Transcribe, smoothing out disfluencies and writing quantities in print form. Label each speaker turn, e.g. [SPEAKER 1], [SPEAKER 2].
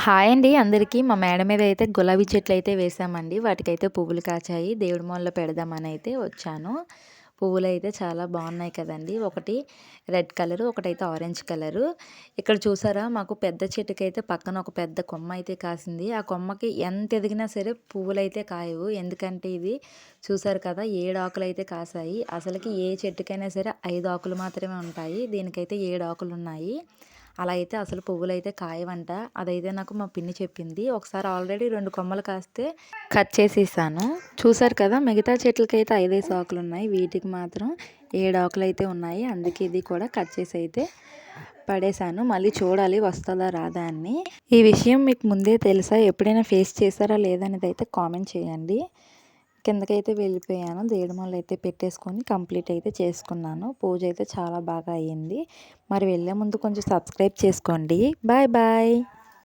[SPEAKER 1] Hi అండి అందరికీ. మా మేడ మీద అయితే గులాబీ చెట్లయితే వేసామండి. వాటికైతే పువ్వులు కాచాయి. దేవుడి మూలలో పెడదామని అయితే వచ్చాను. పువ్వులైతే చాలా బాగున్నాయి కదండీ. ఒకటి రెడ్ కలరు, ఒకటైతే ఆరెంజ్ కలరు. ఇక్కడ చూసారా, మాకు పెద్ద చెట్టుకైతే పక్కన ఒక పెద్ద కొమ్మ అయితే కాసింది. ఆ కొమ్మకి ఎంత ఎదిగినా సరే పువ్వులైతే కాయవు. ఎందుకంటే ఇది చూసారు కదా, 7 ఆకులైతే కాసాయి. అసలుకి ఏ చెట్టుకైనా సరే 5 ఆకులు మాత్రమే ఉంటాయి. దీనికైతే 7 ఆకులు ఉన్నాయి. అలా అయితే అసలు పువ్వులైతే కాయవంట. అదైతే నాకు మా పిన్ని చెప్పింది. ఒకసారి ఆల్రెడీ 2 కొమ్మలు కాస్తే కట్ చేసేసాను. చూసారు కదా, మిగతా చెట్లకైతే 5 ఆకులు ఉన్నాయి. వీటికి మాత్రం 7 ఆకులు అయితే ఉన్నాయి. అందుకే ఇది కూడా కట్ చేసి అయితే పడేశాను. మళ్ళీ చూడాలి వస్తుందా రాదా అని. ఈ విషయం మీకు ముందే తెలుసా, ఎప్పుడైనా ఫేస్ చేశారా లేదనేది అయితే కామెంట్ చేయండి. కిందకైతే వెళ్ళిపోయాను. దేవుడి మాల అయితే పెట్టేసుకొని కంప్లీట్ అయితే చేసుకున్నాను. పూజ అయితే చాలా బాగా అయ్యింది. మరి వెళ్ళే ముందు కొంచెం సబ్స్క్రైబ్ చేసుకోండి. Bye bye.